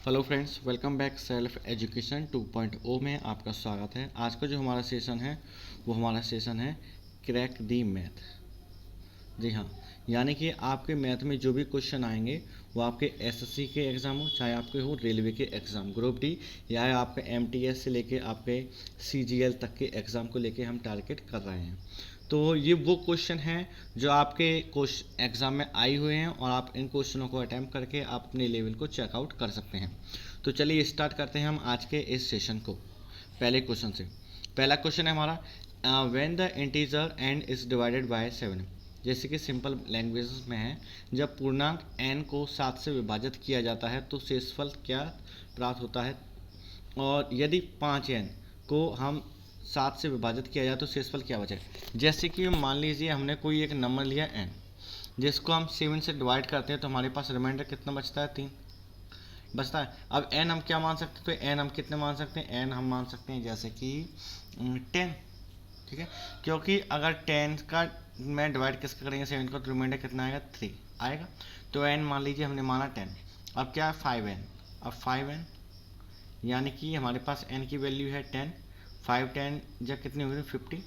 Hello friends, welcome back self education 2.0 में आपका स्वागत है। आज का जो हमारा सेशन है वो हमारा सेशन है क्रैक दी मैथ। जी हाँ, यानी कि आपके मैथ में जो भी क्वेश्चन आएंगे वो आपके एसएससी के एग्ज़ाम हो, चाहे आपके हो रेलवे के एग्ज़ाम ग्रुप डी, या आपके एमटीएस से लेके आपके सीजीएल तक के एग्ज़ाम को लेके हम टारगेट कर रहे हैं। तो ये वो क्वेश्चन हैं जो आपके एग्ज़ाम में आए हुए हैं और आप इन क्वेश्चनों को अटैम्प्ट करके आप अपने लेवल को चेकआउट कर सकते हैं। तो चलिए स्टार्ट करते हैं हम आज के इस सेशन को पहले क्वेश्चन से। पहला क्वेश्चन है हमारा, when the integer n is divided by 7। जैसे कि सिंपल लैंग्वेज में है, जब पूर्णांक n को 7 से विभाजित किया जाता है तो शेषफल क्या प्राप्त होता है, और यदि 5n को हम 7 से विभाजित किया जाए तो शेषफल क्या बचेगा। जैसे कि मान लीजिए हमने कोई एक नंबर लिया n, जिसको हम 7 से डिवाइड करते हैं तो हमारे पास रिमाइंडर कितना बचता है, 3 बचता है। अब n हम क्या मान सकते हैं, तो n हम कितने मान सकते हैं, n हम मान सकते हैं जैसे कि 10, ठीक है। क्योंकि अगर 10 का मैं डिवाइड किसका करेंगे 7 को, तो रिमाइंडर कितना आएगा, 3 आएगा। तो n मान लीजिए हमने माना 10, अब क्या है 5n, अब 5n यानी कि हमारे पास n की वैल्यू है 10, 5 10 जब कितनी होगी 50,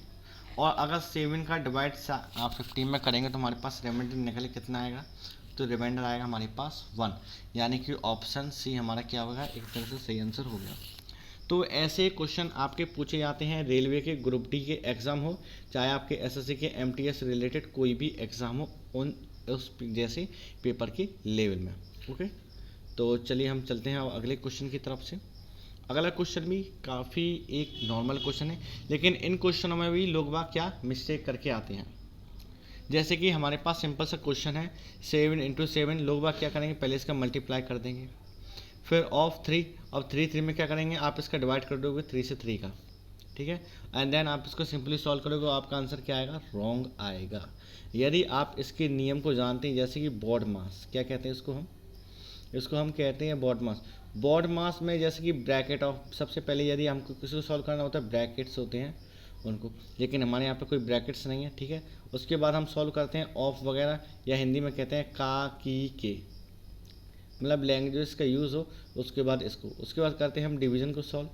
और अगर 7 का डिवाइड 15 में करेंगे तो हमारे पास रिमाइंडर निकले कितना आएगा, तो रिमाइंडर आएगा हमारे पास 1, यानी कि ऑप्शन सी हमारा क्या होगा, एक तरह से सही आंसर हो गया। तो ऐसे क्वेश्चन आपके पूछे जाते हैं रेलवे के ग्रुप डी के एग्ज़ाम हो, चाहे आपके एसएससी के एमटीएस रिलेटेड कोई भी एग्ज़ाम हो, उन उस जैसे पेपर के लेवल में। ओके, तो चलिए हम चलते हैं अगले क्वेश्चन की तरफ से। अगला क्वेश्चन भी काफ़ी एक नॉर्मल क्वेश्चन है, लेकिन इन क्वेश्चनों में भी लोग बाग क्या मिस्टेक करके आते हैं। जैसे कि हमारे पास सिंपल सा क्वेश्चन है 7 इंटू 7, लोग बाग क्या करेंगे, पहले इसका मल्टीप्लाई कर देंगे, फिर ऑफ 3, अब 3 में क्या करेंगे, आप इसका डिवाइड कर दोगे 3 से 3 का, ठीक है। एंड देन आप इसको सिंपली सॉल्व करोगे, आपका आंसर क्या आएगा, रॉन्ग आएगा। यदि आप इसके नियम को जानते हैं, जैसे कि बॉड मास, क्या कहते हैं इसको हम कहते हैं बॉड मास। बॉड मास में जैसे कि ब्रैकेट ऑफ, सबसे पहले यदि हमको किसी को सॉल्व करना होता है ब्रैकेट्स होते हैं उनको, लेकिन हमारे यहाँ पे कोई ब्रैकेट्स नहीं है, ठीक है। उसके बाद हम सॉल्व करते हैं ऑफ वगैरह, या हिंदी में कहते हैं का की के, मतलब लैंग्वेज का यूज़ हो। उसके बाद उसके बाद करते हैं हम डिवीजन को सॉल्व,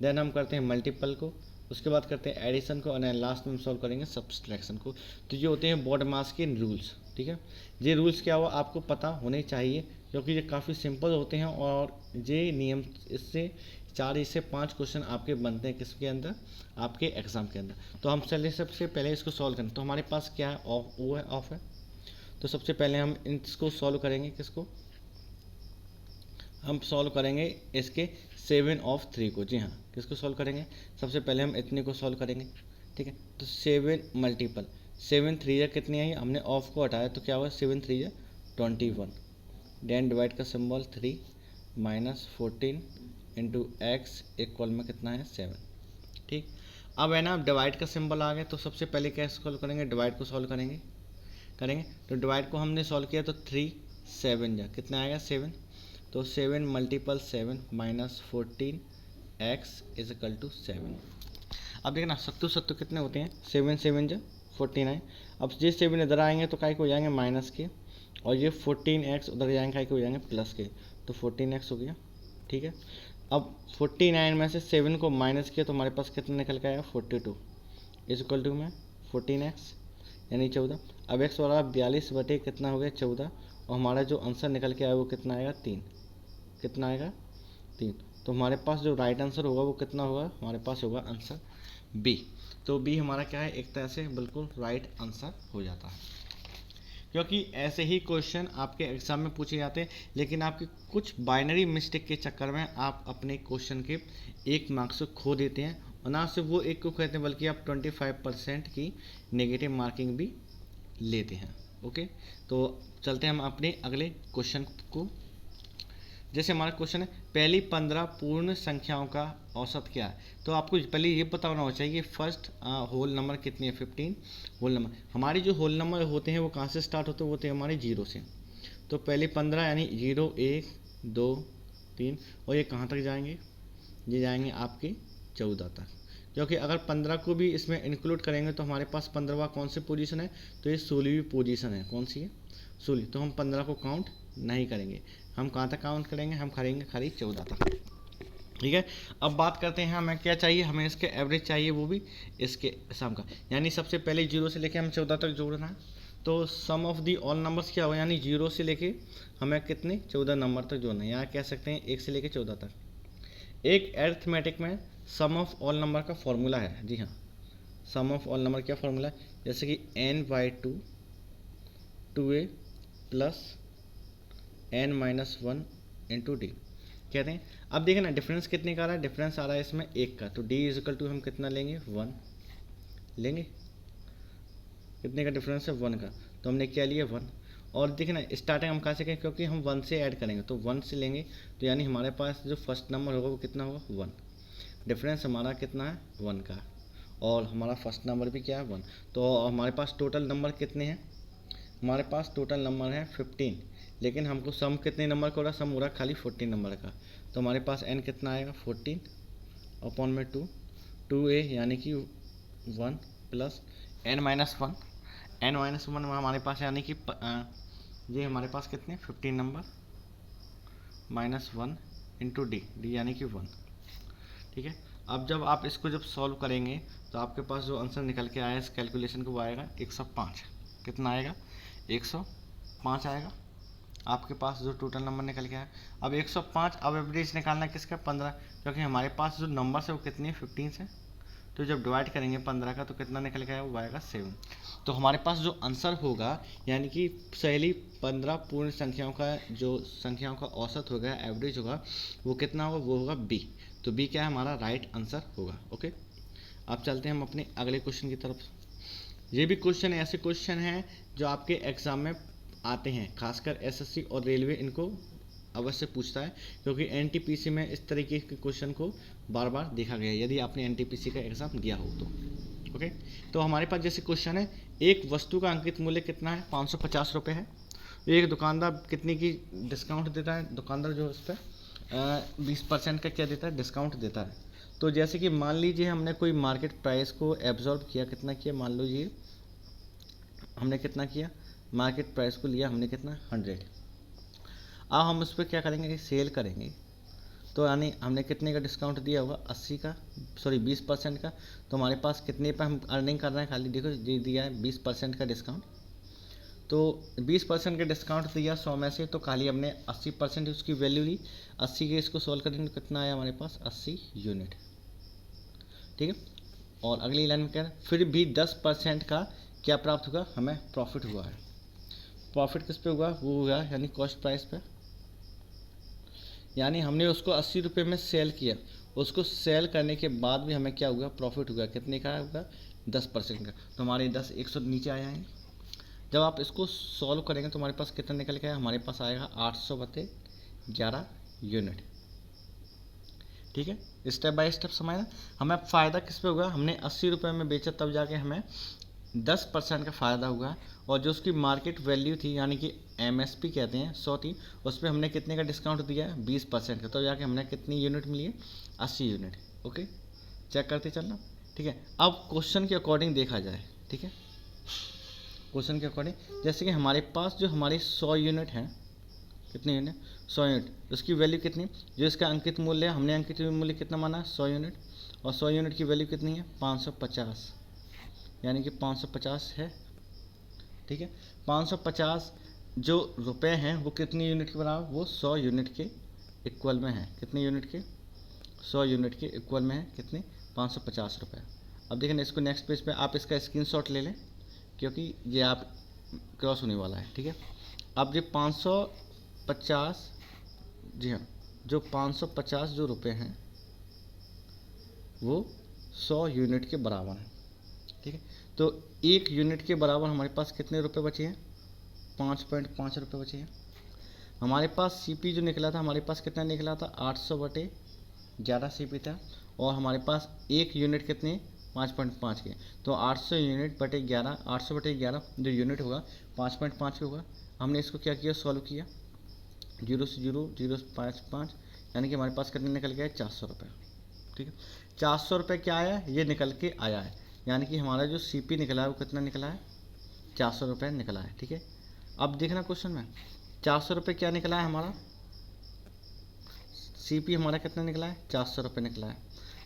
देन हम करते हैं मल्टीपल को, उसके बाद करते हैं एडिशन को, और लास्ट में हम सॉल्व करेंगे सब्सट्रैक्शन को। तो ये होते हैं बॉड मास के रूल्स, ठीक है। ये रूल्स क्या हुआ आपको पता होने चाहिए, क्योंकि ये काफ़ी सिंपल होते हैं, और ये नियम इससे 4 से 5 क्वेश्चन आपके बनते हैं किसके अंदर, आपके एग्जाम के अंदर। तो हम चलिए सबसे पहले इसको सॉल्व करें। तो हमारे पास क्या है, ऑफ, वो है ऑफ है। तो सबसे पहले हम इसको सॉल्व करेंगे, किसको हम सॉल्व करेंगे, इसके 7 ऑफ 3 को। जी हाँ, किसको सॉल्व करेंगे, सबसे पहले हम इतने को सॉल्व करेंगे, ठीक है। तो 7 मल्टीपल 7 3 या कितनी आई, हमने ऑफ को हटाया तो क्या हुआ, 7 3 या 21, देन डिवाइड का symbol 3 minus 14 into x equal में कितना है 7, ठीक। अब है ना डिवाइड का सिंबल आ गया, तो सबसे पहले क्या सॉल्व करेंगे, डिवाइड को सॉल्व करेंगे। तो डिवाइड को हमने सॉल्व किया तो 3 7 जा कितना आएगा 7, तो 7 multiple 7 minus 14 X is equal to 7। अब देखना सत्तू सत्तू कितने होते हैं, 7 7 जा 49। अब ये 7 इधर आएंगे तो काय को हो जाएंगे माइनस के, और ये 14 एक्स उधर जाएंगे काय को हो जाएंगे प्लस के, तो 14 एक्स हो गया, ठीक है। अब 49 में से 7 को माइनस किया तो हमारे पास कितना निकल के आएगा 42 इज इक्वल टू में 14 एक्स यानी 14। अब एक्स वाला 42 बटे कितना हो गया 14, और हमारा जो आंसर निकल के आया वो कितना आएगा 3, कितना आएगा 3। तो हमारे पास जो राइट आंसर होगा वो कितना होगा, हमारे पास होगा आंसर बी। तो बी हमारा क्या है, एक तरह से बिल्कुल राइट आंसर हो जाता है, क्योंकि ऐसे ही क्वेश्चन आपके एग्जाम में पूछे जाते हैं, लेकिन आपके कुछ बाइनरी मिस्टेक के चक्कर में आप अपने क्वेश्चन के 1 मार्क्स को खो देते हैं, और ना सिर्फ वो एक को कहते हैं बल्कि आप 25% की नेगेटिव मार्किंग भी लेते हैं। ओके, तो चलते हैं हम अपने अगले क्वेश्चन को। जैसे हमारा क्वेश्चन है पहली 15 पूर्ण संख्याओं का औसत क्या है। तो आपको पहले ये पता होना चाहिए फर्स्ट होल नंबर कितनी है, 15 होल नंबर। हमारे जो होल नंबर होते हैं वो कहाँ से स्टार्ट होते हैं, वो होते हैं हमारे 0 से। तो पहले 15 यानी 0 1 2 3, और ये कहाँ तक जाएंगे, ये जाएंगे आपके 14 तक, क्योंकि अगर 15 को भी इसमें इंक्लूड करेंगे तो हमारे पास 15वां कौन सी पोजीशन है, तो ये 16वीं पोजीशन है, कौन सी है 16। तो हम 15 को काउंट नहीं करेंगे, हम कहाँ तक काउंट करेंगे, हम करेंगे खाली 14 तक। ठीक है, अब बात करते हैं हमें क्या चाहिए, हमें इसके एवरेज चाहिए, वो भी इसके सम का। यानी सबसे पहले 0 से लेके हमें 14 तक जोड़ना है। तो सम ऑफ दी ऑल नंबर्स क्या होगा, यानी 0 से लेके हमें कितने 14 नंबर तक जोड़ना है। यहाँ कह सकते हैं 1 से लेके 14 तक। एक अरिथमेटिक में सम ऑफ ऑल नंबर का फॉर्मूला है। जी हाँ, सम ऑफ ऑल नंबर क्या फॉर्मूला है, जैसे कि n/2 2a plus n-1 into D कहते हैं। अब देखिए ना डिफरेंस कितने का आ रहा है, डिफरेंस आ रहा है इसमें 1 का। तो d इजिकल टू हम कितना लेंगे, 1 लेंगे। कितने का डिफरेंस है, 1 का। तो हमने क्या लिया, 1। और देखिए ना स्टार्टिंग हम कहाँ से करें, क्योंकि हम 1 से ऐड करेंगे तो 1 से लेंगे। तो यानी हमारे पास जो फर्स्ट नंबर होगा वो कितना होगा, 1। डिफरेंस हमारा कितना है, 1 का। और हमारा फर्स्ट नंबर भी क्या है, 1। तो हमारे पास टोटल नंबर कितने हैं, हमारे पास टोटल नंबर है 15। लेकिन हमको सम कितने नंबर का हो रहा है, सम हो रहा है खाली 14 नंबर का। तो हमारे पास n कितना आएगा, 14 अपॉन में 2 2a यानी कि 1 प्लस n-1 n-1 में हमारे पास यानी कि ये हमारे पास कितने 15 नंबर -1 इंटू डी यानी कि 1। ठीक है, अब जब आप इसको जब सॉल्व करेंगे तो आपके पास जो आंसर निकल के आया इस कैलकुलेशन को वो आएगा 105। कितना आएगा, 105 आएगा आपके पास जो टोटल नंबर निकल के आया। अब 105, अब एवरेज निकालना है किसका, 15, क्योंकि हमारे पास जो नंबर है वो कितनी है 15 से। तो जब डिवाइड करेंगे 15 का तो कितना निकल के आया, वो आएगा 7। तो हमारे पास जो आंसर होगा यानी कि सहेली 15 पूर्ण संख्याओं का जो संख्याओं का औसत होगा, एवरेज होगा, वो कितना होगा, वो होगा बी। तो बी क्या है, हमारा राइट आंसर होगा। ओके, अब चलते हैं हम अपने अगले क्वेश्चन की तरफ। ये भी क्वेश्चन ऐसे क्वेश्चन हैं जो आपके एग्जाम में आते हैं, खासकर एसएससी और रेलवे इनको अवश्य पूछता है, क्योंकि एनटीपीसी में इस तरीके के क्वेश्चन को बार बार देखा गया है यदि आपने एनटीपीसी का एग्ज़ाम दिया हो तो। ओके, तो हमारे पास जैसे क्वेश्चन है, एक वस्तु का अंकित मूल्य कितना है, 550 रुपये है। एक दुकानदार कितने की डिस्काउंट देता है, दुकानदार जो उस पर 20% का क्या देता है, डिस्काउंट देता है। तो जैसे कि मान लीजिए हमने कोई मार्केट प्राइस को एब्जॉर्ब किया, कितना किया, मान लीजिए हमने कितना किया, मार्केट प्राइस को लिया हमने कितना, 100। अब हम उस पर क्या करेंगे, सेल करेंगे। तो यानी हमने कितने का डिस्काउंट दिया होगा, 80 का, सॉरी 20% का। तो हमारे पास कितने पे हम अर्निंग कर रहे हैं, खाली देखो ये दिया है 20% का डिस्काउंट। तो 20% का डिस्काउंट दिया 100 में से, तो खाली हमने 80% उसकी वैल्यू ली। 80 के इसको सॉल्व करेंगे तो कितना आया हमारे पास, 80 यूनिट। ठीक है, और अगली लाइन में क्या है, फिर भी 10% का क्या प्राप्त होगा, हमें प्रॉफिट हुआ है। प्रॉफिट किस पे हुआ, वो हुआ यानी कॉस्ट प्राइस पे। यानी हमने उसको 80 रुपये में सेल किया, उसको सेल करने के बाद भी हमें क्या हुआ, प्रॉफिट हुआ। कितने का होगा, 10% का। तो हमारे 10 100 नीचे आ जाएंगे। जब आप इसको सॉल्व करेंगे तो हमारे पास कितना निकल के आया, हमारे पास आएगा 800/11 यूनिट। ठीक है, स्टेप बाय स्टेप समझना। हमें फ़ायदा किस पे हुआ, हमने 80 रुपये में बेचा तब जाके हमें 10% का फ़ायदा हुआ। और जो उसकी मार्केट वैल्यू थी यानी कि एमएसपी कहते हैं 100 थी, उस पर हमने कितने का डिस्काउंट दिया है, 20% का। तो जाके हमने कितनी यूनिट मिली है, 80 यूनिट। ओके, चेक करते चलना। ठीक है, अब क्वेश्चन के अकॉर्डिंग देखा जाए। ठीक है, क्वेश्चन के अकॉर्डिंग जैसे कि हमारे पास जो हमारी 100 यूनिट हैं, कितनी यूनिट, 100 यूनिट, उसकी वैल्यू कितनी, जो इसका अंकित मूल्य है, हमने अंकित मूल्य कितना माना, 100 यूनिट। और 100 यूनिट की वैल्यू कितनी है, 550, यानी कि 550 है। ठीक है, 550 जो रुपए हैं वो कितनी यूनिट के बराबर, वो 100 यूनिट के इक्वल में है। कितने यूनिट के, 100 यूनिट के इक्वल में है, कितने, 550 रुपये। अब देखें इसको नेक्स्ट पेज पे आप इसका स्क्रीनशॉट ले लें, क्योंकि ये आप क्रॉस होने वाला है। ठीक है, अब ये 550, जी हाँ, जो 550 जो रुपए हैं वो 100 यूनिट के बराबर हैं। ठीक है, तो 1 यूनिट के बराबर हमारे पास कितने रुपए बचे हैं, 5.5 रुपये बचे हैं। हमारे पास सीपी जो निकला था, हमारे पास कितना निकला था, 800/11 सीपी था। और हमारे पास 1 यूनिट कितने, 5.5 के। तो 800 यूनिट बटे 11, 800/11 जो यूनिट होगा 5.5 होगा। हमने इसको क्या किया, सॉल्व किया, 0 से 0 0 से 5 यानी कि हमारे पास कितने निकल गया, 400 रुपये। ठीक है, 400 रुपये क्या आया, ये निकल के आया है। यानी कि हमारा जो सीपी निकला है वो कितना निकला है, 400 रुपये निकला है। ठीक है, अब देखना क्वेश्चन में 400 रुपये क्या निकला है हमारा, CP हमारा कितना निकला है, 400 रुपये निकला है।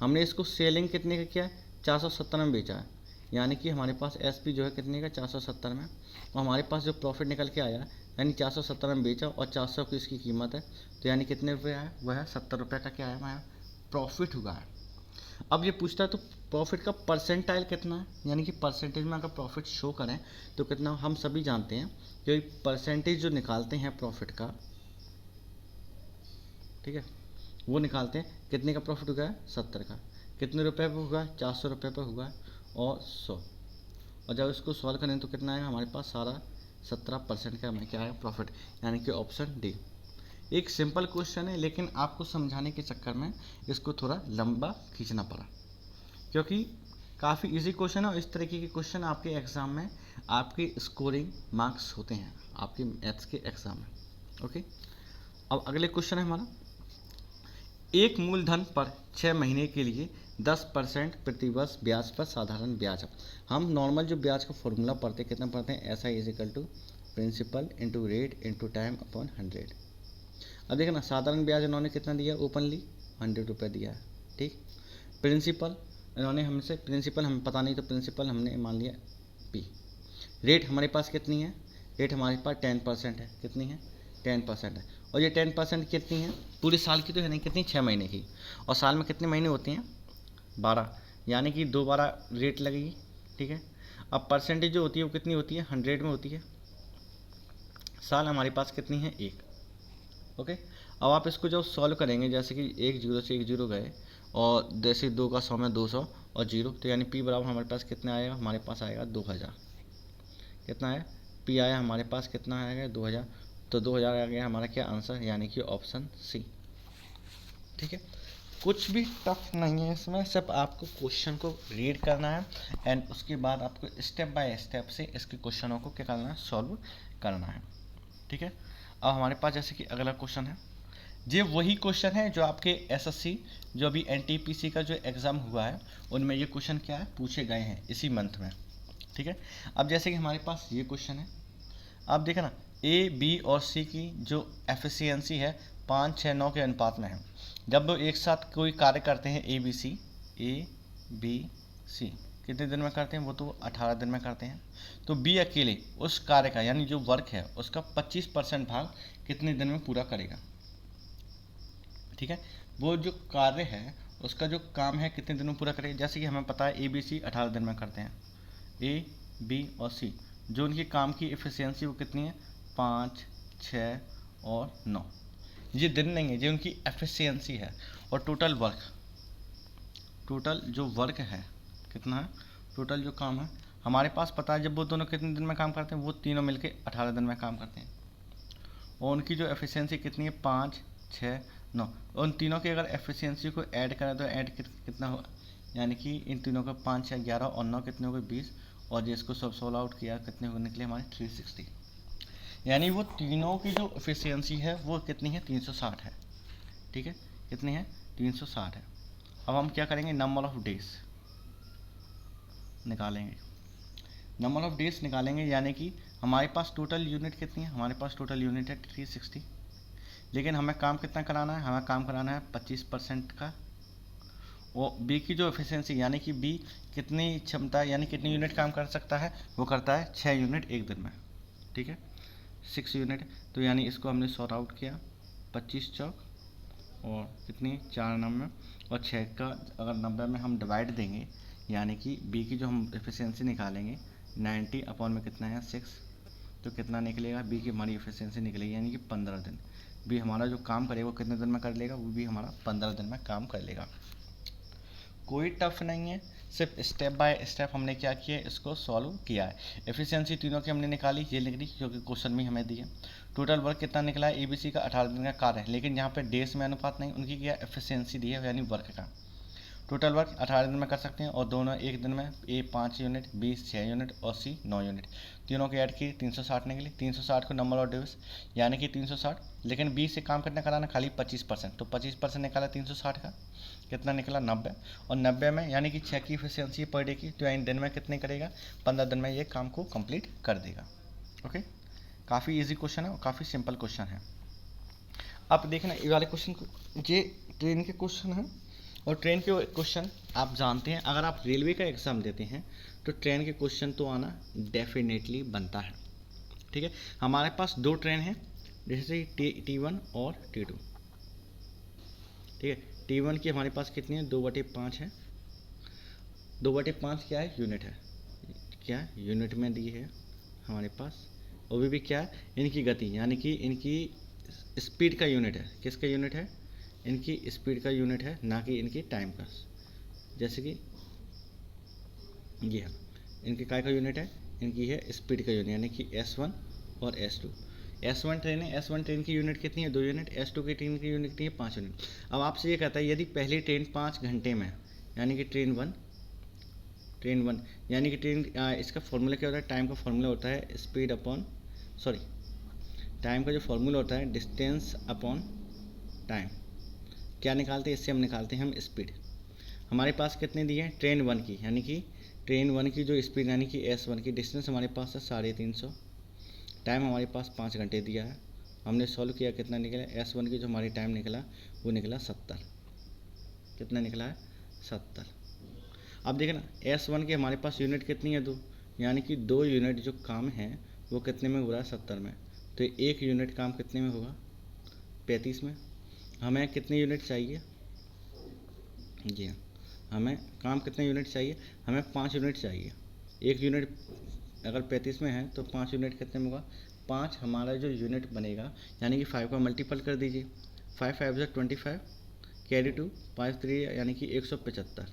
हमने इसको सेलिंग कितने का किया है, 470 में बेचा है, यानी कि हमारे पास SP जो है कितने का, 470 में। और हमारे पास जो प्रॉफिट निकल के आया यानी 470 में बेचा और 400 की इसकी कीमत है, तो यानी कितने रुपये आया, वह है 70 रुपये का क्या है हमारा प्रॉफिट हुआ है। अब ये पूछता है तो प्रॉफिट का परसेंटाइल कितना है, यानी कि परसेंटेज में अगर प्रॉफिट शो करें तो कितना, हम सभी जानते हैं कि परसेंटेज जो निकालते हैं प्रॉफिट का, ठीक है, वो निकालते हैं कितने का प्रॉफिट हुआ है, 70 का। कितने रुपए पर हुआ है, 400 रुपये पर हुआ है और 100। और जब इसको सॉल्व करें तो कितना आएगा हमारे पास, सारा 17% का हमें क्या है प्रॉफिट, यानी कि ऑप्शन डी। एक सिंपल क्वेश्चन है लेकिन आपको समझाने के चक्कर में इसको थोड़ा लंबा खींचना पड़ा, क्योंकि काफ़ी इजी क्वेश्चन है और इस तरीके के क्वेश्चन आपके एग्ज़ाम में आपके स्कोरिंग मार्क्स होते हैं आपके मैथ्स के एग्ज़ाम में। ओके, अब अगले क्वेश्चन है हमारा, एक मूलधन पर 6 महीने के लिए 10% प्रतिवर्ष ब्याज पर साधारण ब्याज। हम नॉर्मल जो ब्याज का फॉर्मूला पढ़ते हैं, कितना पढ़ते हैं, SI is equal to principal into rate into time upon 100। अब देखना ना, साधारण ब्याज इन्होंने कितना दिया, ओपनली 100 रुपये दिया है, ठीक। प्रिंसिपल इन्होंने हमसे, प्रिंसिपल हमें पता नहीं तो प्रिंसिपल हमने मान लिया P। रेट हमारे पास कितनी है, रेट हमारे पास 10% है, कितनी है, 10% है। और ये 10% कितनी है, पूरे साल की तो है नहीं, कितनी, 6 महीने की। और साल में कितने महीने होते हैं, 12, यानी कि 2 बार रेट लगेगी, ठीक है। अब परसेंटेज जो होती है वो कितनी होती है, 100 में होती है। साल हमारे पास कितनी है, 1। ओके, अब आप इसको जब सॉल्व करेंगे, जैसे कि 1 0 से 1 0 गए और जैसे 2 का 100 में 200 और 0, तो यानी P बराबर हमारे पास कितना आएगा, हमारे पास आएगा 2000। कितना है, P आया हमारे पास कितना आएगा, 2000। तो 2000 आ गया हमारा क्या आंसर, यानी कि ऑप्शन सी, ठीक है। कुछ भी टफ नहीं है इसमें, सिर्फ आपको क्वेश्चन को रीड करना है एंड उसके बाद आपको स्टेप बाय स्टेप से इसके क्वेश्चनों को क्या करना है, सॉल्व करना है, ठीक है। अब हमारे पास जैसे कि अगला क्वेश्चन है, ये वही क्वेश्चन है जो आपके SSC जो अभी NTPC का जो एग्ज़ाम हुआ है उनमें ये क्वेश्चन क्या है, पूछे गए हैं इसी मंथ में, ठीक है। अब जैसे कि हमारे पास ये क्वेश्चन है, आप देखें ना, A, B और C की जो एफिशिएंसी है 5, 6, 9 के अनुपात में है। जब वो एक साथ कोई कार्य करते हैं A, B, C कितने दिन में करते हैं, वो तो 18 दिन में करते हैं। तो B अकेले उस कार्य का, यानी जो वर्क है उसका 25% भाग कितने दिन में पूरा करेगा, ठीक है। वो जो कार्य है उसका जो काम है कितने दिन में पूरा करेगा, जैसे कि हमें पता है A, B, C 18 दिन में करते हैं। A, B और C जो उनकी काम की एफिशिएंसी वो कितनी है, 5, 6 और 9। ये दिन नहीं है, ये उनकी एफिशिएंसी है। और टोटल जो वर्क है कितना है, टोटल जो काम है हमारे पास पता है, जब वो दोनों कितने दिन में काम करते हैं, वो तीनों मिलके 18 दिन में काम करते हैं। और उनकी जो एफिशिएंसी कितनी है, 5, 6, 9। उन तीनों की अगर एफिशिएंसी को ऐड करें तो ऐड कितना हो, यानी कि इन तीनों का 5, 6, 11 और 9 कितने हो गए, 20। और जिसको सब सोल्व आउट किया कितने हो निकले हमारे 360। यानी वो तीनों की जो एफिशिएंसी है वो कितनी है, 360 है, ठीक है। कितनी है, 360 है। अब हम क्या करेंगे, नंबर ऑफ डेज निकालेंगे, नंबर ऑफ डेज निकालेंगे, यानी कि हमारे पास टोटल यूनिट कितनी है, हमारे पास टोटल यूनिट है 360। लेकिन हमें काम कितना कराना है, हमें काम कराना है 25% का। वो बी की जो एफिशिएंसी, यानी कि बी कितनी क्षमता, यानी कितनी यूनिट काम कर सकता है, वो करता है 6 यूनिट एक दिन में, ठीक है, 6 यूनिट। तो यानी इसको हमने सॉर्ट आउट किया, 25 चौक और कितनी 4 90 और 6 का अगर 90 में हम डिवाइड देंगे, यानी कि बी की जो हम एफिशिएंसी निकालेंगे 90 अपॉन में कितना है 6, तो कितना निकलेगा, बी की हमारी एफिशिएंसी निकलेगी, यानी कि 15 दिन। बी हमारा जो काम करेगा वो कितने दिन में कर लेगा, वो भी हमारा 15 दिन में काम कर लेगा। कोई टफ नहीं है, सिर्फ स्टेप बाय स्टेप हमने क्या किया है, इसको सॉल्व किया है। एफिशिएंसी तीनों की हमने निकाली, ये निकली क्योंकि क्वेश्चन में हमें दिया। टोटल वर्क कितना निकला है, ABC का 18 दिन का कार्य है, लेकिन यहाँ पे डेज में अनुपात नहीं, उनकी क्या एफिशिएंसी दी है, यानी वर्क का। टोटल वर्क 18 दिन में कर सकते हैं और दोनों एक दिन में, A 5 यूनिट, B 6 यूनिट और C 9 यूनिट। तीनों के ऐड की 360 निकली। 360 को नंबर ऑफ डेज यानी कि 360, लेकिन B से काम कितना कराना, खाली 25%, तो 25% निकाला 360 का, कितना निकला 90। और 90 में यानी कि 6 की एफिशिएंसी पर डे की, तो यानी दिन में कितने करेगा, 15 दिन में ये काम को कंप्लीट कर देगा। ओके, काफ़ी इजी क्वेश्चन है और काफ़ी सिंपल क्वेश्चन है। आप देखना ये वाले क्वेश्चन को, ये ट्रेन के क्वेश्चन हैं और ट्रेन के क्वेश्चन आप जानते हैं, अगर आप रेलवे का एग्ज़ाम देते हैं तो ट्रेन के क्वेश्चन तो आना डेफिनेटली बनता है। ठीक है, हमारे पास दो ट्रेन हैं, जैसे T1 और T2। ठीक है, T1 की हमारे पास कितनी है, 2/5 है। 2/5 क्या है, यूनिट है, क्या है यूनिट में दी है हमारे पास। और भी क्या है, इनकी गति, यानी कि इनकी स्पीड का यूनिट है। किसका यूनिट है, इनकी स्पीड का यूनिट है, ना कि इनकी टाइम का। जैसे कि ये है, इनके काय का यूनिट है, इनकी है स्पीड का यूनिट, यानी कि S1 और S2। S1 ट्रेन है, S1 ट्रेन की यूनिट कितनी है, 2 यूनिट। S2 की ट्रेन की यूनिट कितनी है, 5 यूनिट। अब आपसे ये कहता है यदि पहली ट्रेन 5 घंटे में, यानी कि ट्रेन वन, यानी कि ट्रेन इसका फॉर्मूला क्या होता है, टाइम का फॉर्मूला होता है स्पीड अपॉन, सॉरी, टाइम का जो फॉर्मूला होता है डिस्टेंस अपॉन टाइम। क्या निकालते हैं, इससे हम निकालते हैं हम स्पीड। हमारे पास कितने दिए हैं, ट्रेन वन की, यानी कि ट्रेन वन की जो स्पीड, यानी कि S1 की डिस्टेंस हमारे पास है 350, टाइम हमारे पास 5 घंटे दिया है। हमने सॉल्व किया, कितना निकला, S1 की जो हमारी टाइम निकला वो निकला 70। कितना निकला है, 70। अब देखिए ना, S1 की हमारे पास यूनिट कितनी है, 2, यानी कि 2 यूनिट जो काम है वो कितने में हो रहा है, 70 में। तो 1 यूनिट काम कितने में होगा, 35 में। हमें कितने यूनिट चाहिए, जी हाँ, हमें काम कितने यूनिट चाहिए, हमें 5 यूनिट चाहिए। 1 यूनिट अगर 35 में है तो 5 यूनिट कितने में होगा, 5 हमारा जो यूनिट बनेगा, यानी कि 5 का मल्टीपल कर दीजिए, 5 5 जो 25, कैरी 2, 5 3 यानी कि 175।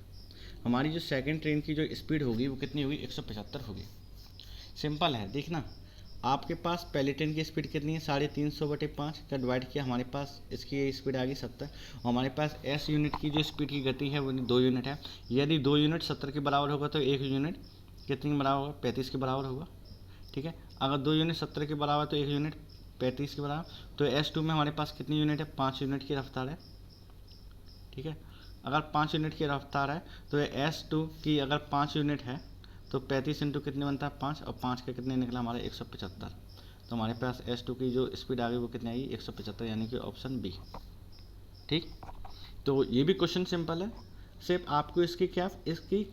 हमारी जो सेकंड ट्रेन की जो स्पीड होगी वो कितनी होगी, 175 होगी। सिंपल है, देखना आपके पास पहली ट्रेन की स्पीड कितनी है, 350/5 का डिवाइड किया, हमारे पास इसकी स्पीड आ गई 70। और हमारे पास S यूनिट की जो स्पीड की गति है वो 2 यूनिट है। यदि 2 यूनिट 70 के बराबर होगा तो 1 यूनिट कितने के बराबर होगा, 35 के बराबर होगा। ठीक है, अगर 2 यूनिट 70 के बराबर तो 1 यूनिट 35 के बराबर। तो S2 में हमारे पास कितनी यूनिट है, 5 यूनिट की रफ्तार है। ठीक है, अगर 5 यूनिट की रफ्तार है तो S2 की अगर 5 यूनिट है तो 35 इंटू कितने बनता है, 5, और 5 का कितने निकला हमारे 175। तो हमारे पास S2 की जो स्पीड आ गई वो कितनी आई, 175, यानी कि ऑप्शन बी। ठीक, तो ये भी क्वेश्चन सिंपल है। सिर्फ आपको इसकी क्या, इसकी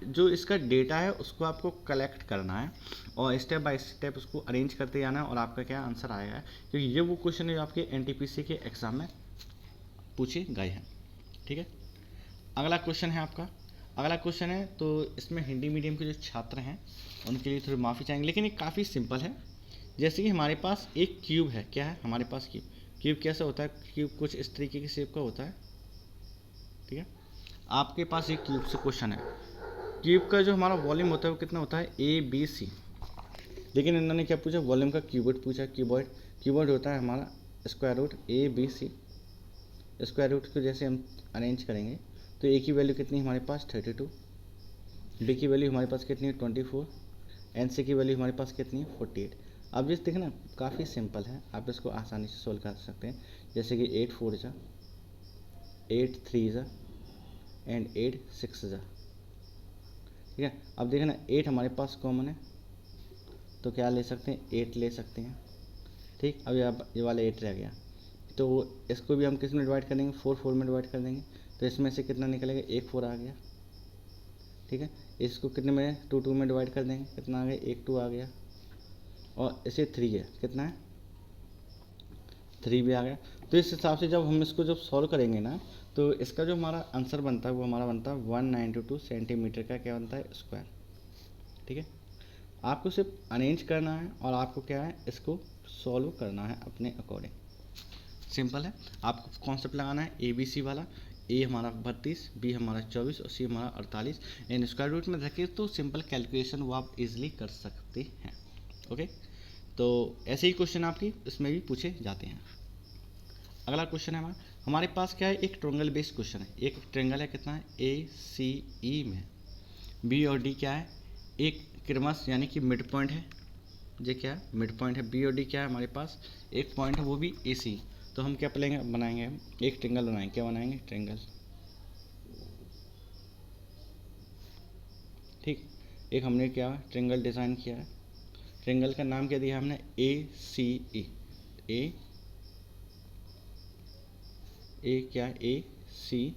जो इसका डेटा है उसको आपको कलेक्ट करना है और स्टेप बाय स्टेप उसको अरेंज करते जाना है और आपका क्या आंसर आएगा, क्योंकि ये वो क्वेश्चन है जो आपके NTPC के एग्ज़ाम में पूछे गए हैं। ठीक है, अगला क्वेश्चन है आपका, अगला क्वेश्चन है तो इसमें हिंदी मीडियम के जो छात्र हैं उनके लिए थोड़ी माफ़ी चाहेंगे, लेकिन ये काफ़ी सिंपल है। जैसे कि हमारे पास एक क्यूब है, क्या है हमारे पास क्यूब, क्यूब कैसा होता है, क्यूब कुछ इस तरीके की शेप का होता है। ठीक है, आपके पास एक क्यूब से क्वेश्चन है, क्यूब का जो हमारा वॉल्यूम होता है वो कितना होता है, ABC। लेकिन इन्होंने क्या पूछा, वॉल्यूम का क्यूबॉइड पूछा। क्यूबॉइड होता है हमारा square root ABC। Square root को जैसे हम अरेंज करेंगे तो ए की वैल्यू कितनी हमारे पास 32, बी की वैल्यू हमारे पास कितनी है 24, एन सी की वैल्यू हमारे पास कितनी है 48। अब जिस देखना काफ़ी सिंपल है, आप इसको आसानी से सोल्व कर सकते हैं। जैसे कि 8 4 जा, 8 3 जा एंड 8 6 जा। ठीक है, अब देखना 8 हमारे पास कॉमन है तो क्या ले सकते हैं, 8 ले सकते हैं। ठीक, अब ये वाला 8 रह गया तो इसको भी हम किस में डिवाइड कर देंगे, 4 4 में डिवाइड कर देंगे। तो इसमें से कितना निकलेगा, 1 4 आ गया। ठीक है, इसको कितने में 2 2 में डिवाइड कर देंगे, कितना आ गया, 1 2 आ गया। और इसे 3 है, कितना है 3 भी आ गया। तो इस हिसाब से जब हम इसको जब सॉल्व करेंगे ना तो इसका जो हमारा आंसर बनता है वो हमारा बनता है 192 सेंटीमीटर का क्या बनता है, स्क्वायर। ठीक है, आपको सिर्फ अरेंज करना है और आपको क्या है इसको सॉल्व करना है अपने अकॉर्डिंग। सिंपल है, आपको कॉन्सेप्ट लगाना है ABC वाला, ए हमारा 32, बी हमारा 24 और सी हमारा 48। इन स्क्वायर रूट में रखें तो सिंपल कैलकुलेशन वो आप इजीली कर सकते हैं। ओके, तो ऐसे ही क्वेश्चन आपकी इसमें भी पूछे जाते हैं। अगला क्वेश्चन है हमारे पास क्या है, एक ट्रायंगल बेस्ड क्वेश्चन है। एक ट्रायंगल है कितना है, ACE में बी और डी क्या है, एक क्रमश यानी कि मिड पॉइंट है। ये क्या है, मिड पॉइंट है। बी और डी क्या है हमारे पास, एक पॉइंट है वो भी AC। तो हम क्या बनाएंगे, हम एक ट्रायंगल बनाएंगे। क्या बनाएंगे, ट्रायंगल। ठीक, एक हमने क्या ट्रायंगल डिज़ाइन किया है। ट्रायंगल का नाम क्या दिया हमने, ACE। ए क्या है, ए सी,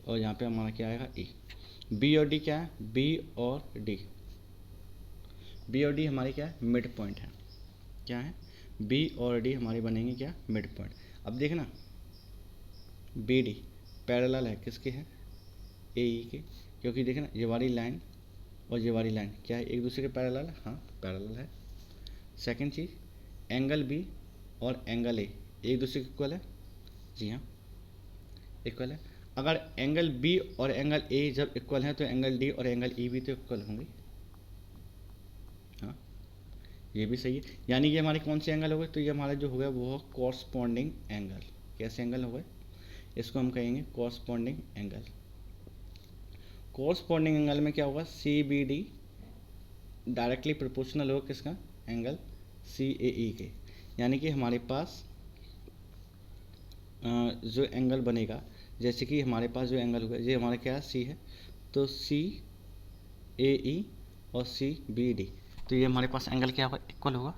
और यहाँ पे हमारा क्या आएगा ई। बी और डी क्या है, बी और डी, बी और डी हमारी क्या है, मिड पॉइंट है। क्या है, बी और डी हमारी बनेंगे क्या, मिड पॉइंट। अब देखना बी डी पैरेलल है, किसके है, ए ई के, क्योंकि देखना ये वाली लाइन और ये वाली लाइन क्या है, एक दूसरे के पैरेलल है, हाँ पैरेलल है। सेकंड चीज़, एंगल बी और एंगल ए एक दूसरे के इक्वल है, जी हाँ इक्वल है। अगर एंगल बी और एंगल ए जब इक्वल है तो एंगल डी और एंगल ई भी तो इक्वल होंगे, हाँ ये भी सही है। यानी ये हमारे कौन से एंगल हो गए, तो ये हमारा जो हो गया वो कॉरस्पॉन्डिंग एंगल। कैसे एंगल हो गए, इसको हम कहेंगे कॉरस्पॉन्डिंग एंगल। कॉरस्पॉन्डिंग एंगल में क्या होगा, C B D directly proportional होगा किसका, एंगल सी ए ई के। यानी कि हमारे पास जो एंगल बनेगा, जैसे कि हमारे पास जो एंगल होगा ये हमारा क्या सी है, तो सी ए ई और सी बी डी, तो ये हमारे पास एंगल क्या होगा, इक्वल होगा।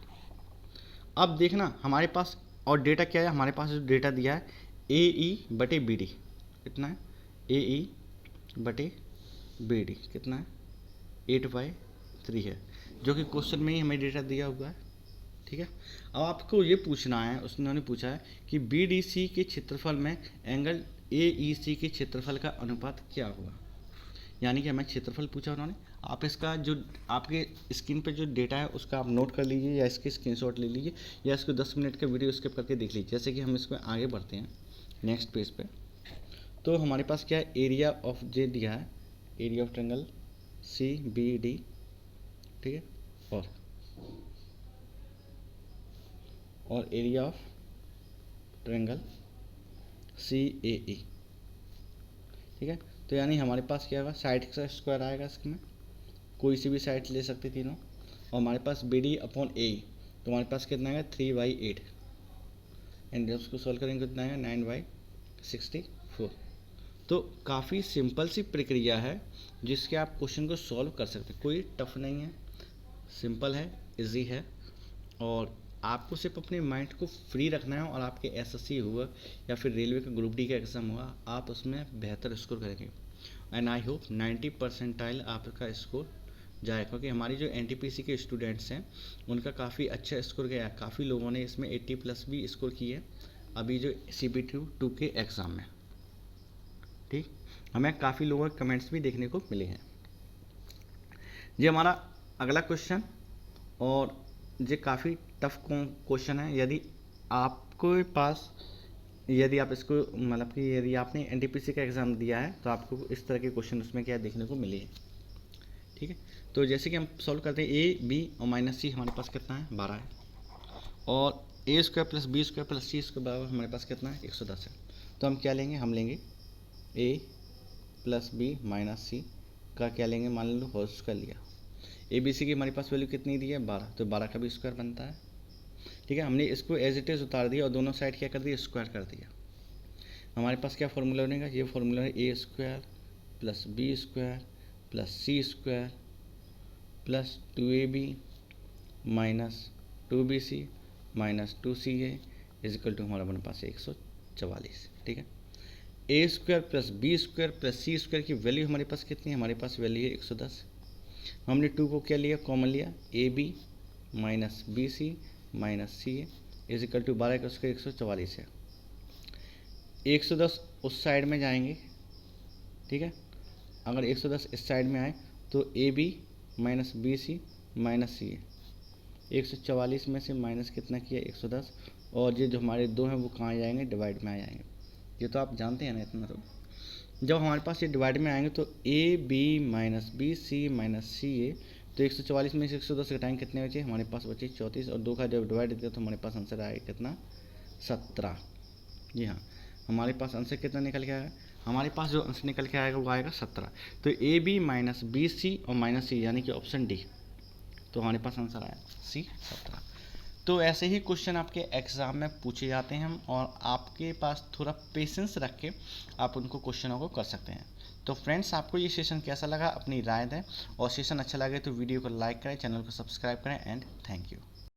अब देखना हमारे पास और डेटा क्या है, हमारे पास जो डेटा दिया है ए ई बटे बी डी कितना है, ए ई बटे बी डी कितना है 8/3 है, जो कि क्वेश्चन में ही हमें डेटा दिया हुआ है। ठीक है, अब आपको ये पूछना है, उन्होंने पूछा है कि बी डी सी के क्षेत्रफल में एंगल ए ई सी के क्षेत्रफल का अनुपात क्या होगा। यानी कि हमें क्षेत्रफल पूछा उन्होंने। आप इसका जो आपके स्क्रीन पे जो डेटा है उसका आप नोट कर लीजिए, या इसके स्क्रीनशॉट ले लीजिए, या इसको 10 मिनट का वीडियो स्किप करके देख लीजिए। जैसे कि हम इसमें आगे बढ़ते हैं नेक्स्ट पेज पे, तो हमारे पास क्या है, एरिया ऑफ जे दिया है, area of triangle C B D, ठीक है, और area of triangle C A E, ठीक है। तो यानी हमारे पास क्या होगा, साइड का स्क्वायर आएगा इसमें, कोई सी भी साइड ले सकते तीनों, और हमारे पास बी डी अपॉन ए, तो हमारे पास कितना आएगा 3/8, एंड उसको सॉल्व करेंगे कितना आएगा 9/64। तो काफ़ी सिंपल सी प्रक्रिया है जिसके आप क्वेश्चन को सॉल्व कर सकते हैं, कोई टफ नहीं है, सिंपल है, इजी है, और आपको सिर्फ अपने माइंड को फ्री रखना है, और आपके एसएससी हुआ या फिर रेलवे का ग्रुप डी का एग्ज़ाम हुआ, आप उसमें बेहतर स्कोर करेंगे। एंड आई होप 90% आपका स्कोर जाए, क्योंकि हमारी जो एनटीपीसी के स्टूडेंट्स हैं उनका काफ़ी अच्छा स्कोर गया है, काफ़ी लोगों ने इसमें 80+ भी स्कोर किए अभी जो CBT2 के एग्ज़ाम में। ठीक, हमें काफ़ी लोगों के कमेंट्स भी देखने को मिले हैं। ये हमारा अगला क्वेश्चन, और ये काफ़ी टफ क्वेश्चन है। यदि आपके पास, यदि आप इसको मतलब कि यदि आपने एनटीपीसी का एग्ज़ाम दिया है तो आपको इस तरह के क्वेश्चन उसमें क्या देखने को मिले हैं। ठीक है, तो जैसे कि हम सॉल्व करते हैं, ए बी और -c हमारे पास कितना है 12 है, और a² + b² + c² बराबर हमारे पास कितना है 110 है। तो हम क्या लेंगे, हम लेंगे a + b - c का क्या लेंगे, मान लो होल स्क्वायर लिया। ए बी सी की हमारे पास वैल्यू कितनी दी है 12, तो 12 का भी स्क्वायर बनता है। ठीक है, हमने इसको एज इट इज़ उतार दिया और दोनों साइड क्या कर दिया, स्क्वायर कर दिया। हमारे पास क्या फॉर्मूला बनेगा, ये फॉर्मूला है a² + b² + c² + 2ab - 2bc - 2ca = हमारा बने पास 144। ठीक है, a² + b² + c² की वैल्यू हमारे पास कितनी है, हमारे पास वैल्यू है 110। हमने 2 को क्या लिया, कॉमन लिया, ab - bc - ca = 12 का उसका 144 है। 110 उस साइड में जाएंगे, ठीक है, अगर 110 इस साइड में आए तो ab - bc - ca 144 में से माइनस कितना किया 110, और ये जो हमारे दो हैं वो कहाँ जाएंगे, डिवाइड में आ जाएंगे। ये तो आप जानते हैं ना इतना। तो जब हमारे पास ये डिवाइड में आएंगे तो ab - bc - ca, तो 144 में से 110 घटाएंगे, कितने बचे हमारे पास, बचे 34, और 2 का जब डिवाइड किया तो हमारे पास आंसर आएगा कितना 17। जी हाँ, हमारे पास आंसर कितना निकल के आएगा, हमारे पास जो आंसर निकल के आएगा वो आएगा 17। तो ab - bc और -c यानी कि ऑप्शन डी, तो हमारे पास आंसर आया सी 17। तो ऐसे ही क्वेश्चन आपके एग्ज़ाम में पूछे जाते हैं, और आपके पास थोड़ा पेशेंस रख के आप उनको क्वेश्चनों को कर सकते हैं। तो फ्रेंड्स, आपको ये सेशन कैसा लगा अपनी राय दें, और सेशन अच्छा लगे तो वीडियो को लाइक करें, चैनल को सब्सक्राइब करें, एंड थैंक यू।